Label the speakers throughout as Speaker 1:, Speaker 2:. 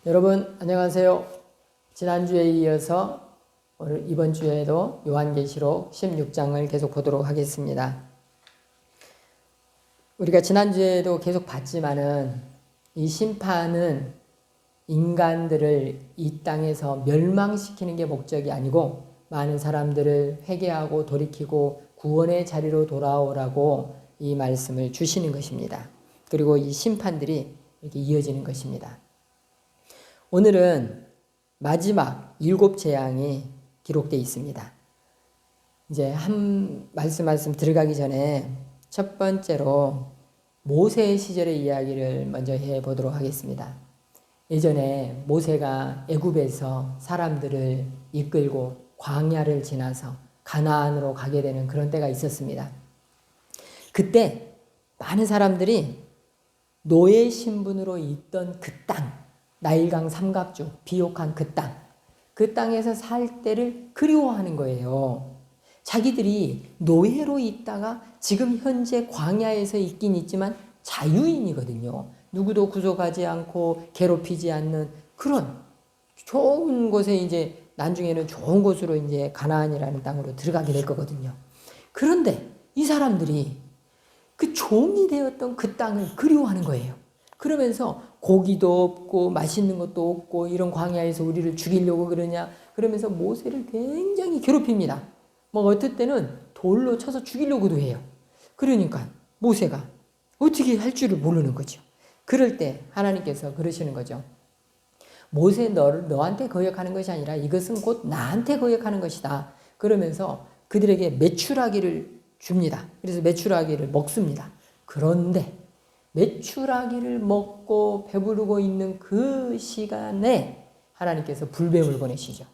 Speaker 1: 여러분 안녕하세요. 지난주에 이어서 이번 주에도 요한계시록 16장을 계속 보도록 하겠습니다. 우리가 지난주에도 계속 봤지만은 이 심판은 인간들을 이 땅에서 멸망시키는 게 목적이 아니고 많은 사람들을 회개하고 돌이키고 구원의 자리로 돌아오라고 이 말씀을 주시는 것입니다. 그리고 이 심판들이 이렇게 이어지는 것입니다. 오늘은 마지막 7 재앙이 기록되어 있습니다. 이제 한 말씀 들어가기 전에 첫 번째로 모세 시절의 이야기를 먼저 해보도록 하겠습니다. 예전에 모세가 애굽에서 사람들을 이끌고 광야를 지나서 가나안으로 가게 되는 그런 때가 있었습니다. 그때 많은 사람들이 노예 신분으로 있던 그 땅, 나일강 삼각주, 비옥한 그 땅에서 살 때를 그리워하는 거예요. 자기들이 노예로 있다가 지금 현재 광야에서 있긴 있지만 자유인이거든요. 누구도 구속하지 않고 괴롭히지 않는 그런 좋은 곳에 이제 나중에는 좋은 곳으로 이제 가나안이라는 땅으로 들어가게 될 거거든요. 그런데 이 사람들이 그 종이 되었던 그 땅을 그리워하는 거예요. 그러면서 고기도 없고 맛있는 것도 없고 이런 광야에서 우리를 죽이려고 그러냐 그러면서 모세를 굉장히 괴롭힙니다. 뭐 어떨 때는 돌로 쳐서 죽이려고도 해요. 그러니까 모세가 어떻게 할 줄을 모르는 거죠. 그럴 때 하나님께서 그러시는 거죠. 모세 너한테 거역하는 것이 아니라 이것은 곧 나한테 거역하는 것이다. 그러면서 그들에게 메추라기를 줍니다. 그래서 메추라기를 먹습니다. 그런데 메추라기를 먹고 배부르고 있는 그 시간에 하나님께서 불뱀을 보내시죠.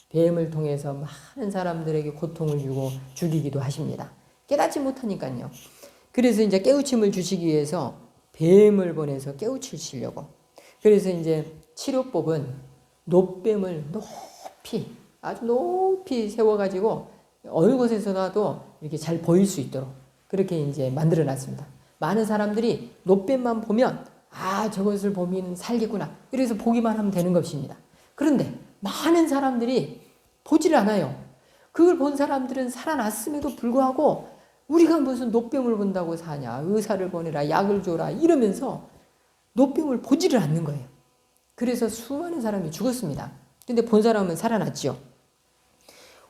Speaker 1: 뱀을 통해서 많은 사람들에게 고통을 주고 죽이기도 하십니다. 깨닫지 못하니까요. 그래서 이제 깨우침을 주시기 위해서 뱀을 보내서 깨우치시려고. 그래서 이제 치료법은 놋뱀을 아주 높이 세워가지고 어느 곳에서라도 이렇게 잘 보일 수 있도록 그렇게 이제 만들어 놨습니다. 많은 사람들이 놋뱀만 보면 저것을 보면 살겠구나. 그래서 보기만 하면 되는 것입니다. 그런데 많은 사람들이 보지를 않아요. 그걸 본 사람들은 살아났음에도 불구하고 우리가 무슨 놋뱀을 본다고 사냐. 의사를 보내라. 약을 줘라. 이러면서 놋뱀을 보지를 않는 거예요. 그래서 수많은 사람이 죽었습니다. 근데 본 사람은 살아났죠.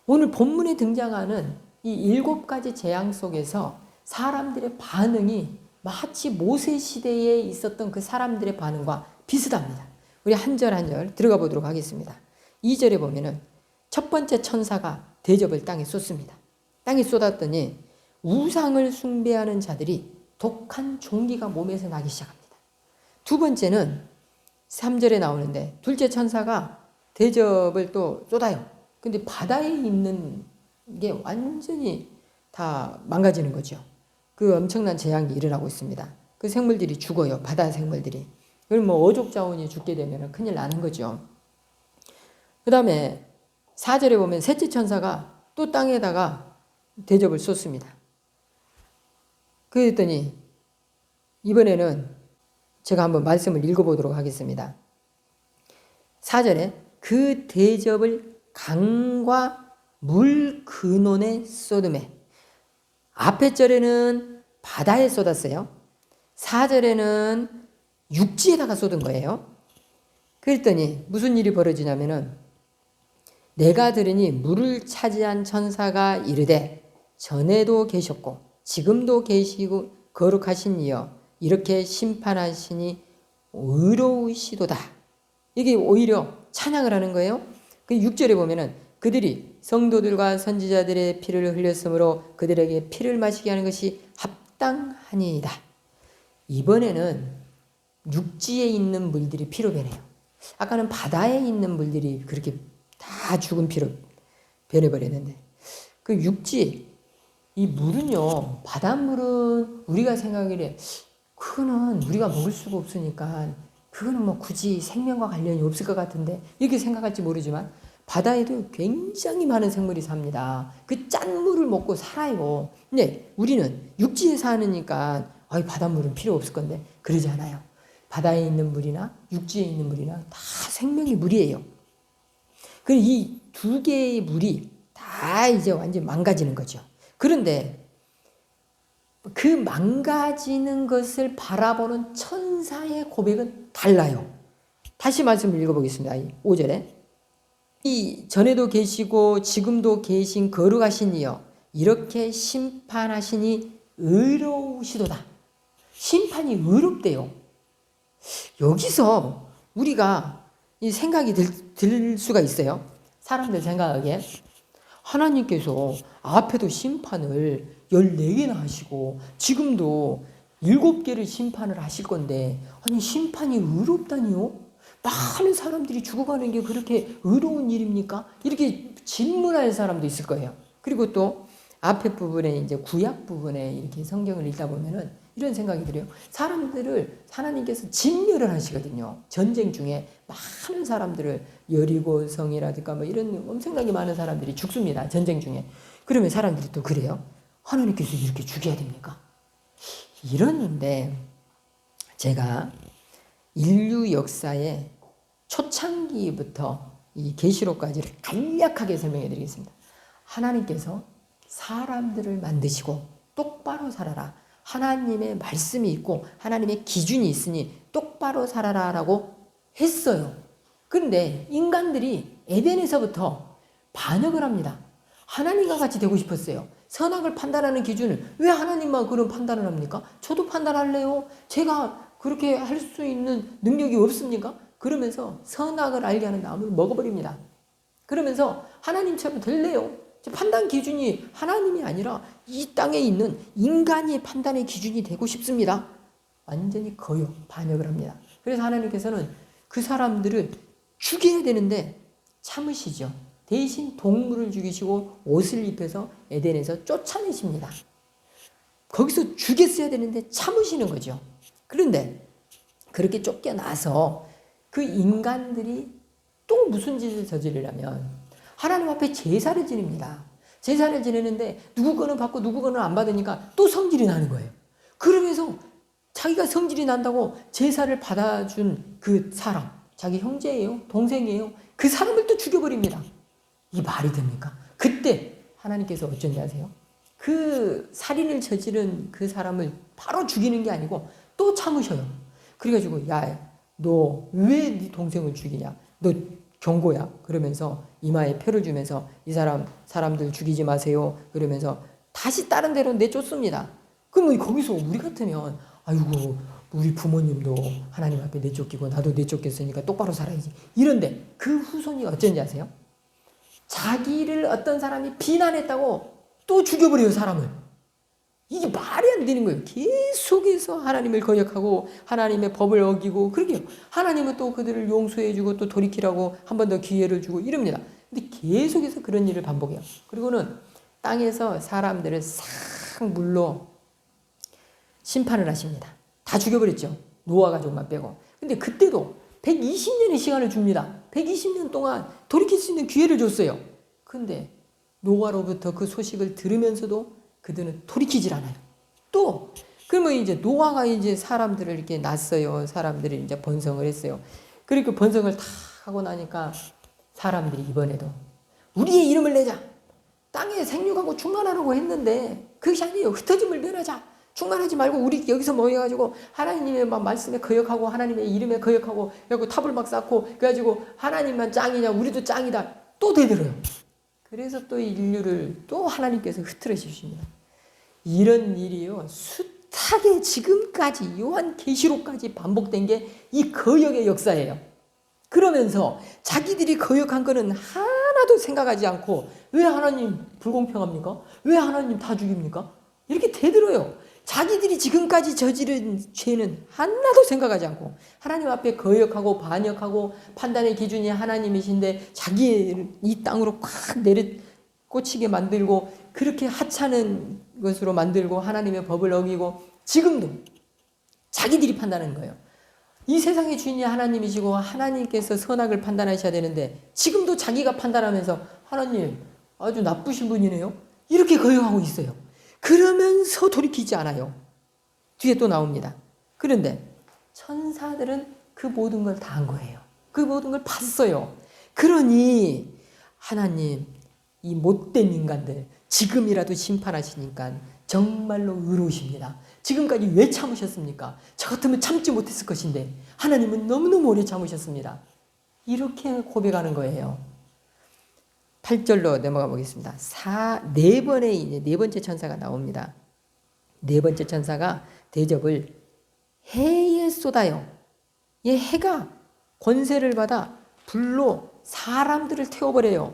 Speaker 1: 오늘 본문에 등장하는 이 7가지 재앙 속에서 사람들의 반응이 마치 모세 시대에 있었던 그 사람들의 반응과 비슷합니다. 우리 한 절 한 절 들어가 보도록 하겠습니다. 2절에 보면은 첫 번째 천사가 대접을 땅에 쏟습니다. 땅에 쏟았더니 우상을 숭배하는 자들이 독한 종기가 몸에서 나기 시작합니다. 두 번째는 3절에 나오는데 둘째 천사가 대접을 또 쏟아요. 근데 바다에 있는 게 완전히 다 망가지는 거죠. 그 엄청난 재앙이 일어나고 있습니다. 그 생물들이 죽어요. 바다 생물들이. 그럼 뭐 어족 자원이 죽게 되면 큰일 나는 거죠. 그 다음에 4절에 보면 셋째 천사가 또 땅에다가 대접을 쏟습니다. 그랬더니 이번에는 제가 한번 말씀을 읽어보도록 하겠습니다. 4절에 그 대접을 강과 물 근원에 쏟음에 앞에 절에는 바다에 쏟았어요. 4절에는 육지에다가 쏟은 거예요. 그랬더니 무슨 일이 벌어지냐면은 내가 들으니 물을 차지한 천사가 이르되 전에도 계셨고 지금도 계시고 거룩하신 이여 이렇게 심판하시니 의로우시도다. 이게 오히려 찬양을 하는 거예요. 그 6절에 보면은 그들이 성도들과 선지자들의 피를 흘렸으므로 그들에게 피를 마시게 하는 것이 합당하니이다. 이번에는 육지에 있는 물들이 피로 변해요. 아까는 바다에 있는 물들이 그렇게 다 죽은 피로 변해버렸는데 그 육지 이 물은요, 바닷물은 우리가 생각하기에 그거는 우리가 먹을 수가 없으니까 그거는 뭐 굳이 생명과 관련이 없을 것 같은데 이렇게 생각할지 모르지만 바다에도 굉장히 많은 생물이 삽니다. 그 짠 물을 먹고 살아요. 근데 우리는 육지에 사니까 바닷물은 필요 없을 건데 그러지 않아요. 바다에 있는 물이나 육지에 있는 물이나 다 생명의 물이에요. 그럼 이 두 개의 물이 다 이제 완전 망가지는 거죠. 그런데 그 망가지는 것을 바라보는 천사의 고백은 달라요. 다시 말씀을 읽어보겠습니다. 5절에 이 전에도 계시고 지금도 계신 거룩하신 이여 이렇게 심판하시니 의로우시도다. 심판이 의롭대요. 여기서 우리가 이 생각이 들 수가 있어요. 사람들 생각하기에 하나님께서 앞에도 심판을 14개나 하시고 지금도 7개를 심판을 하실 건데 아니 심판이 의롭다니요? 많은 사람들이 죽어가는 게 그렇게 의로운 일입니까? 이렇게 질문할 사람도 있을 거예요. 그리고 또 앞에 부분에 이제 구약 부분에 이렇게 성경을 읽다 보면은 이런 생각이 들어요. 사람들을 하나님께서 진멸을 하시거든요. 전쟁 중에 많은 사람들을 여리고성이라든가 뭐 이런 엄청나게 많은 사람들이 죽습니다. 전쟁 중에. 그러면 사람들이 또 그래요. 하나님께서 이렇게 죽여야 됩니까? 이러는데 제가 인류 역사의 초창기부터 이 계시록까지를 간략하게 설명해 드리겠습니다. 하나님께서 사람들을 만드시고 똑바로 살아라. 하나님의 말씀이 있고 하나님의 기준이 있으니 똑바로 살아라 라고 했어요. 그런데 인간들이 에덴에서부터 반역을 합니다. 하나님과 같이 되고 싶었어요. 선악을 판단하는 기준을 왜 하나님만 그런 판단을 합니까? 저도 판단할래요. 제가 그렇게 할 수 있는 능력이 없습니까? 그러면서 선악을 알게 하는 나무를 먹어버립니다. 그러면서 하나님처럼 될래요. 판단 기준이 하나님이 아니라 이 땅에 있는 인간이 판단의 기준이 되고 싶습니다. 완전히 거역, 반역을 합니다. 그래서 하나님께서는 그 사람들을 죽여야 되는데 참으시죠. 대신 동물을 죽이시고 옷을 입혀서 에덴에서 쫓아내십니다. 거기서 죽였어야 되는데 참으시는 거죠. 그런데 그렇게 쫓겨나서 그 인간들이 또 무슨 짓을 저지르려면 하나님 앞에 제사를 지냅니다. 제사를 지내는데 누구 거는 받고 누구 거는 안 받으니까 또 성질이 나는 거예요. 그러면서 자기가 성질이 난다고 제사를 받아준 그 사람, 자기 형제예요, 동생이에요. 그 사람을 또 죽여버립니다. 이 말이 됩니까? 그때 하나님께서 어쩐지 아세요? 그 살인을 저지른 그 사람을 바로 죽이는 게 아니고 또 참으셔요. 그래가지고 야, 너 왜 네 동생을 죽이냐? 너 경고야. 그러면서 이마에 표를 주면서 이 사람들 죽이지 마세요. 그러면서 다시 다른 데로 내쫓습니다. 그럼 거기서 우리 같으면 아이고 우리 부모님도 하나님 앞에 내쫓기고 나도 내쫓겼으니까 똑바로 살아야지. 이런데 그 후손이 어쩐지 아세요? 자기를 어떤 사람이 비난했다고 또 죽여버려요, 사람을. 이게 말이 안 되는 거예요. 계속해서 하나님을 거역하고 하나님의 법을 어기고 그러게요. 하나님은 또 그들을 용서해주고 또 돌이키라고 한 번 더 기회를 주고 이럽니다. 근데 계속해서 그런 일을 반복해요. 그리고는 땅에서 사람들을 싹 물로 심판을 하십니다. 다 죽여버렸죠. 노아 가족만 빼고. 근데 그때도 120년의 시간을 줍니다. 120년 동안 돌이킬 수 있는 기회를 줬어요. 근데 노아로부터 그 소식을 들으면서도 그들은 돌이키질 않아요. 또 그러면 이제 노아가 이제 사람들을 이렇게 낳았어요. 사람들이 이제 번성을 했어요. 그리고 번성을 다 하고 나니까 사람들이 이번에도 우리의 이름을 내자. 땅에 생육하고 충만하라고 했는데 그것이 아니에요. 흩어짐을 면하자. 충만하지 말고 우리 여기서 모여가지고 하나님의 말씀에 거역하고 하나님의 이름에 거역하고 그래갖고 탑을 막 쌓고 그래가지고 하나님만 짱이냐 우리도 짱이다. 또 되들어요. 그래서 또 인류를 또 하나님께서 흐트러지십니다. 이런 일이요. 숱하게 지금까지 요한계시록까지 반복된 게 이 거역의 역사예요. 그러면서 자기들이 거역한 거는 하나도 생각하지 않고 왜 하나님 불공평합니까? 왜 하나님 다 죽입니까? 이렇게 대들어요. 자기들이 지금까지 저지른 죄는 하나도 생각하지 않고 하나님 앞에 거역하고 반역하고 판단의 기준이 하나님이신데 자기 이 땅으로 꽉 내려꽂히게 만들고 그렇게 하찮은 것으로 만들고 하나님의 법을 어기고 지금도 자기들이 판단하는 거예요. 이 세상의 주인이 하나님이시고 하나님께서 선악을 판단하셔야 되는데 지금도 자기가 판단하면서 하나님 아주 나쁘신 분이네요. 이렇게 거역하고 있어요. 그러면서 돌이키지 않아요. 뒤에 또 나옵니다. 그런데 천사들은 그 모든 걸 다 한 거예요. 그 모든 걸 봤어요. 그러니 하나님, 이 못된 인간들 지금이라도 심판하시니까 정말로 의로우십니다. 지금까지 왜 참으셨습니까? 저 같으면 참지 못했을 것인데 하나님은 너무너무 오래 참으셨습니다. 이렇게 고백하는 거예요. 8절로 넘어가 보겠습니다. 네 번째 천사가 나옵니다. 네 번째 천사가 대접을 해에 쏟아요. 이 해가 권세를 받아 불로 사람들을 태워버려요.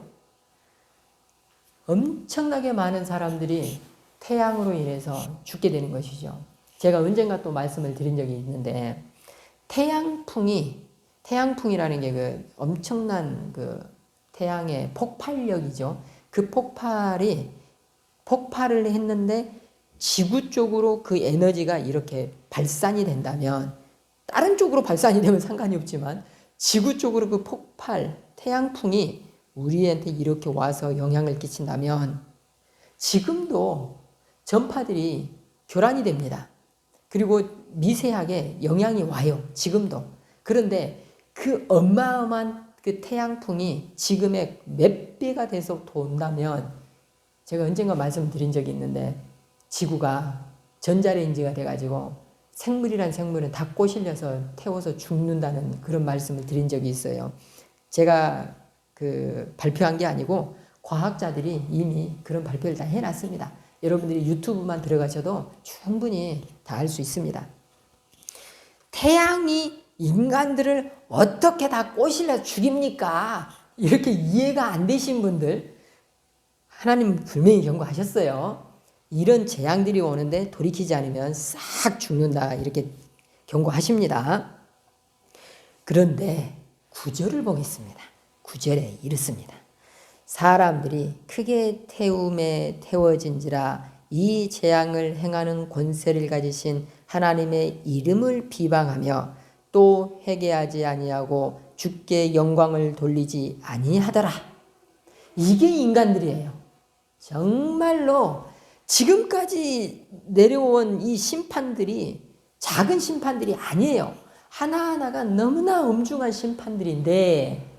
Speaker 1: 엄청나게 많은 사람들이 태양으로 인해서 죽게 되는 것이죠. 제가 언젠가 또 말씀을 드린 적이 있는데, 태양풍이라는 게 그 엄청난 그 태양의 폭발력이죠. 그 폭발을 했는데 지구 쪽으로 그 에너지가 이렇게 발산이 된다면, 다른 쪽으로 발산이 되면 상관이 없지만 지구 쪽으로 그 태양풍이 우리한테 이렇게 와서 영향을 끼친다면 지금도 전파들이 교란이 됩니다. 그리고 미세하게 영향이 와요. 지금도. 그런데 그 어마어마한 그 태양풍이 지금의 몇 배가 돼서 돈다면, 제가 언젠가 말씀드린 적이 있는데 지구가 전자레인지가 돼가지고 생물이란 생물은 다 꼬실려서 태워서 죽는다는 그런 말씀을 드린 적이 있어요. 제가 그 발표한 게 아니고 과학자들이 이미 그런 발표를 다 해놨습니다. 여러분들이 유튜브만 들어가셔도 충분히 다 알 수 있습니다. 태양이 인간들을 어떻게 다 꼬실려 죽입니까? 이렇게 이해가 안 되신 분들, 하나님 분명히 경고하셨어요. 이런 재앙들이 오는데 돌이키지 않으면 싹 죽는다, 이렇게 경고하십니다. 그런데 9절을 보겠습니다. 9절에 이렇습니다. 사람들이 크게 태움에 태워진지라 이 재앙을 행하는 권세를 가지신 하나님의 이름을 비방하며 또 회개하지 아니하고 주께 영광을 돌리지 아니하더라. 이게 인간들이에요. 정말로 지금까지 내려온 이 심판들이 작은 심판들이 아니에요. 하나하나가 너무나 엄중한 심판들인데,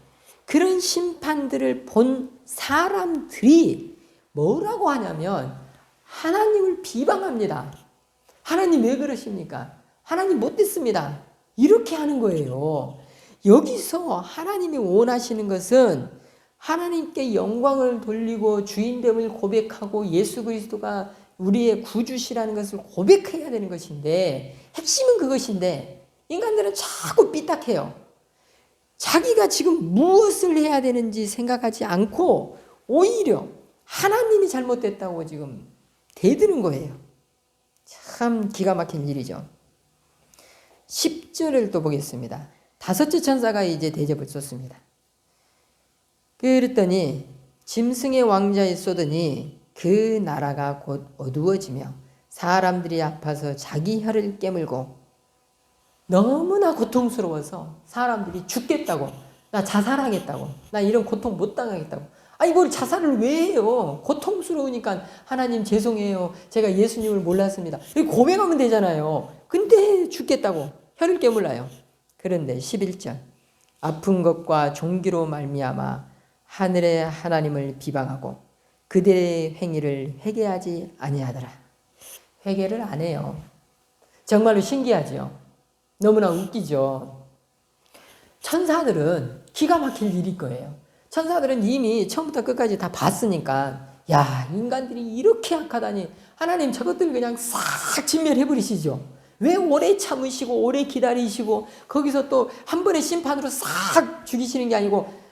Speaker 1: 그런 심판들을 본 사람들이 뭐라고 하냐면 하나님을 비방합니다. 하나님 왜 그러십니까? 하나님 못됐습니다. 이렇게 하는 거예요. 여기서 하나님이 원하시는 것은 하나님께 영광을 돌리고 주인됨을 고백하고 예수 그리스도가 우리의 구주시라는 것을 고백해야 되는 것인데, 핵심은 그것인데 인간들은 자꾸 삐딱해요. 자기가 지금 무엇을 해야 되는지 생각하지 않고 오히려 하나님이 잘못됐다고 지금 대드는 거예요. 참 기가 막힌 일이죠. 10절을 또 보겠습니다. 다섯째 천사가 이제 대접을 쏟습니다. 그랬더니 짐승의 왕자에 쏟으니 그 나라가 곧 어두워지며 사람들이 아파서 자기 혀를 깨물고, 너무나 고통스러워서 사람들이 죽겠다고, 나 자살하겠다고, 나 이런 고통 못 당하겠다고. 아니 뭘 자살을 왜 해요? 고통스러우니까 하나님 죄송해요, 제가 예수님을 몰랐습니다, 이렇게 고백하면 되잖아요. 근데 죽겠다고 혀를 깨물어요. 그런데 11절, 아픈 것과 종기로 말미암아 하늘의 하나님을 비방하고 그들의 행위를 회개하지 아니하더라. 회개를 안 해요. 정말로 신기하죠. 너무나 웃기죠. 천사들은 기가 막힐 일일 거예요. 천사들은 이미 처음부터 끝까지 다 봤으니까, 야, 인간들이 이렇게 악하다니 하나님 저것들 그냥 싹 진멸해버리시죠. 왜 오래 참으시고 오래 기다리시고 거기서 또 한 번의 심판으로 싹 죽이시는 게 아니고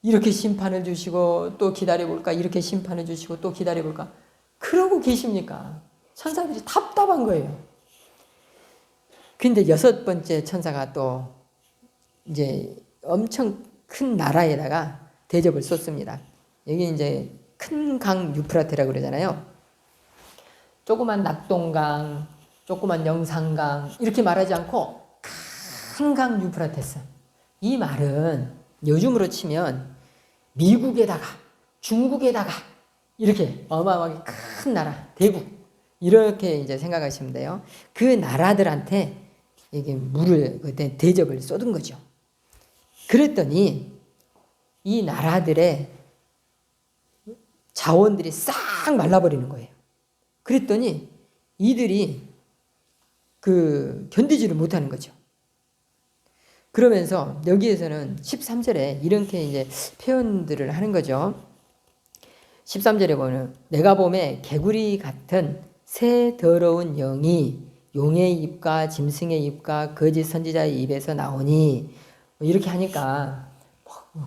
Speaker 1: 이렇게 심판을 주시고 또 기다려볼까, 이렇게 심판을 주시고 또 기다려볼까, 그러고 계십니까? 천사들이 답답한 거예요. 근데 여섯 번째 천사가 또 이제 엄청 큰 나라에다가 대접을 쏟습니다. 여기 이제 큰 강 유프라테라고 그러잖아요. 조그만 낙동강, 조그만 영산강 이렇게 말하지 않고 큰 강 유프라테스. 이 말은 요즘으로 치면 미국에다가 중국에다가 이렇게 어마어마하게 큰 나라, 대국, 이렇게 이제 생각하시면 돼요. 그 나라들한테 이게 물을 그때 대접을 쏟은 거죠. 그랬더니 이 나라들의 자원들이 싹 말라버리는 거예요. 그랬더니 이들이 견디지를 못하는 거죠. 그러면서 여기에서는 13절에 이렇게 이제 표현들을 하는 거죠. 13절에 보면 내가 봄에 개구리 같은 새 더러운 영이 용의 입과 짐승의 입과 거짓 선지자의 입에서 나오니 이렇게 하니까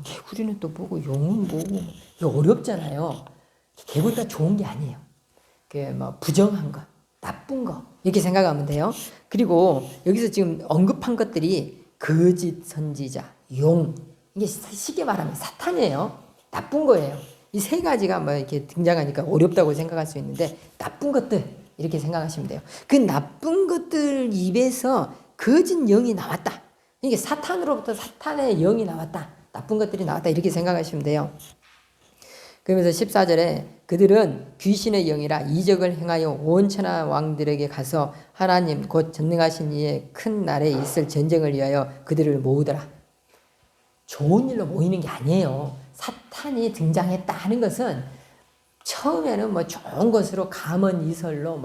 Speaker 1: 개구리는 또 뭐고 용은 뭐고 어렵잖아요. 개구리가 좋은 게 아니에요. 부정한 거, 나쁜 거 이렇게 생각하면 돼요. 그리고 여기서 지금 언급한 것들이 거짓 선지자, 용 이게 쉽게 말하면 사탄이에요. 나쁜 거예요. 이 세 가지가 이렇게 등장하니까 어렵다고 생각할 수 있는데 나쁜 것들 이렇게 생각하시면 돼요. 그 나쁜 것들 입에서 거짓 영이 나왔다. 이게 사탄으로부터 사탄의 영이 나왔다. 나쁜 것들이 나왔다. 이렇게 생각하시면 돼요. 그러면서 14절에 그들은 귀신의 영이라 이적을 행하여 온 천하 왕들에게 가서 하나님 곧 전능하신 이의 큰 날에 있을 전쟁을 위하여 그들을 모으더라. 좋은 일로 모이는 게 아니에요. 사탄이 등장했다 하는 것은 처음에는 좋은 것으로 감언 이설로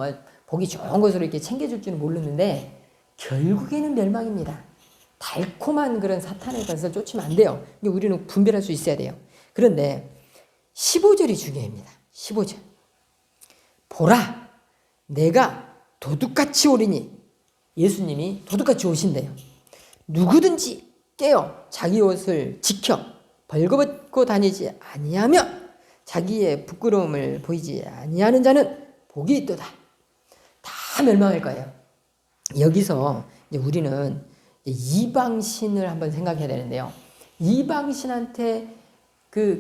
Speaker 1: 보기 좋은 것으로 이렇게 챙겨줄 줄은 모르는데 결국에는 멸망입니다. 달콤한 그런 사탄의 것을 쫓으면 안 돼요. 우리는 분별할 수 있어야 돼요. 그런데 15절이 중요합니다. 15절. 보라, 내가 도둑같이 오리니. 예수님이 도둑같이 오신대요. 누구든지 깨어 자기 옷을 지켜 벌거벗고 다니지 아니하며 자기의 부끄러움을 보이지 아니하는 자는 복이 있도다. 다 멸망할 거예요. 여기서 이제 우리는 이방신을 한번 생각해야 되는데요. 이방신한테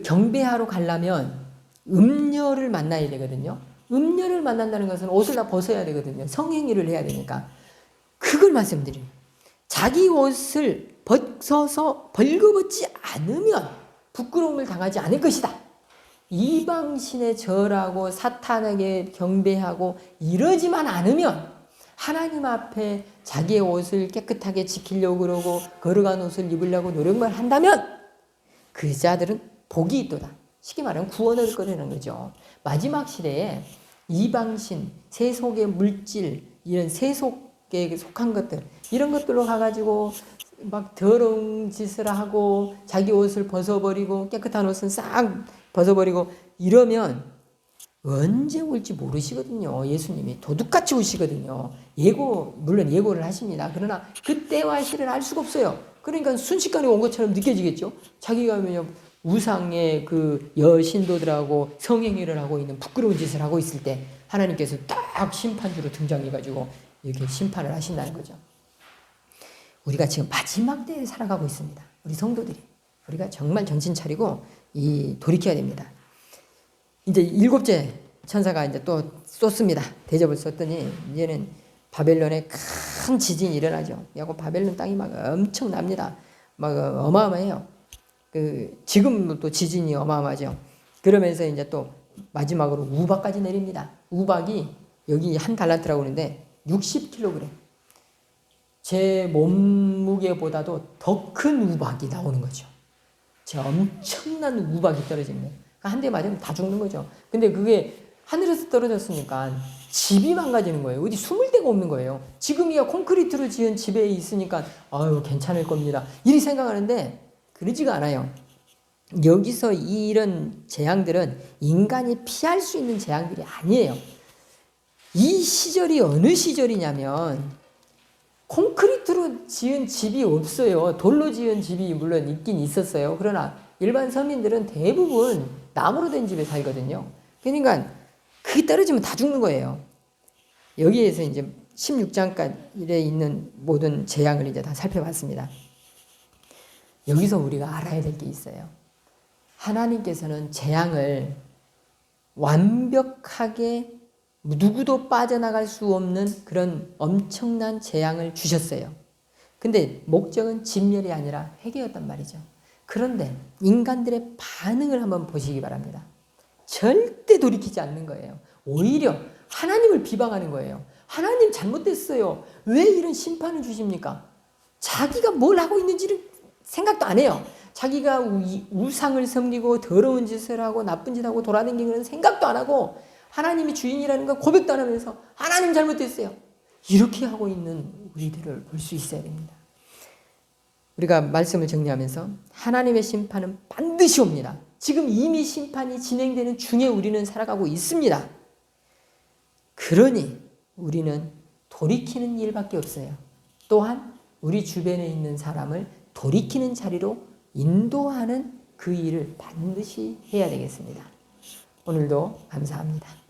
Speaker 1: 경배하러 가려면 음녀를 만나야 되거든요. 음녀를 만난다는 것은 옷을 다 벗어야 되거든요. 성행위를 해야 되니까. 그걸 말씀드려요. 자기 옷을 벗어서 벌거벗지 않으면 부끄러움을 당하지 않을 것이다. 이방신에 절하고 사탄에게 경배하고 이러지만 않으면 하나님 앞에 자기의 옷을 깨끗하게 지키려고 그러고 거룩한 옷을 입으려고 노력만 한다면 그 자들은 복이 있도다. 쉽게 말하면 구원을 얻을 거라는 거죠. 마지막 시대에 이방신, 세속의 물질, 이런 세속에 속한 것들, 이런 것들로 가가지고 더러운 짓을 하고 자기 옷을 벗어버리고 깨끗한 옷은 싹 벗어버리고 이러면 언제 올지 모르시거든요. 예수님이 도둑같이 오시거든요. 물론 예고를 하십니다. 그러나 그때와 실은 알 수가 없어요. 그러니까 순식간에 온 것처럼 느껴지겠죠. 자기가 우상의 여신도들하고 성행위를 하고 있는 부끄러운 짓을 하고 있을 때 하나님께서 딱 심판주로 등장해가지고 이렇게 심판을 하신다는 거죠. 우리가 지금 마지막 때에 살아가고 있습니다. 우리 성도들이. 우리가 정말 정신 차리고 돌이켜야 됩니다. 이제 7째 천사가 이제 또 쏟습니다. 대접을 쏟더니 이제는 바벨론에 큰 지진이 일어나죠. 그리고 바벨론 땅이 엄청납니다. 어마어마해요. 지금 또 지진이 어마어마하죠. 그러면서 이제 또 마지막으로 우박까지 내립니다. 우박이 여기 한 달란트라고 하는데 60kg. 제 몸무게보다도 더 큰 우박이 나오는 거죠. 엄청난 우박이 떨어집니다. 한 대 맞으면 다 죽는 거죠. 근데 그게 하늘에서 떨어졌으니까 집이 망가지는 거예요. 어디 숨을 데가 없는 거예요. 지금이야 콘크리트로 지은 집에 있으니까 괜찮을 겁니다. 이리 생각하는데 그러지가 않아요. 여기서 이런 재앙들은 인간이 피할 수 있는 재앙들이 아니에요. 이 시절이 어느 시절이냐면 콘크리트로 지은 집이 없어요. 돌로 지은 집이 물론 있긴 있었어요. 그러나 일반 서민들은 대부분 나무로 된 집에 살거든요. 그러니까 그게 떨어지면 다 죽는 거예요. 여기에서 이제 16장까지에 있는 모든 재앙을 이제 다 살펴봤습니다. 여기서 우리가 알아야 될 게 있어요. 하나님께서는 재앙을 완벽하게 누구도 빠져나갈 수 없는 그런 엄청난 재앙을 주셨어요. 근데 목적은 진멸이 아니라 회개였단 말이죠. 그런데 인간들의 반응을 한번 보시기 바랍니다. 절대 돌이키지 않는 거예요. 오히려 하나님을 비방하는 거예요. 하나님 잘못됐어요. 왜 이런 심판을 주십니까? 자기가 뭘 하고 있는지를 생각도 안 해요. 자기가 우상을 섬기고 더러운 짓을 하고 나쁜 짓 하고 돌아다니는 건 생각도 안 하고 하나님이 주인이라는 거 고백도 안 하면서 하나님 잘못됐어요. 이렇게 하고 있는 우리들을 볼 수 있어야 됩니다. 우리가 말씀을 정리하면서 하나님의 심판은 반드시 옵니다. 지금 이미 심판이 진행되는 중에 우리는 살아가고 있습니다. 그러니 우리는 돌이키는 일밖에 없어요. 또한 우리 주변에 있는 사람을 돌이키는 자리로 인도하는 그 일을 반드시 해야 되겠습니다. 오늘도 감사합니다.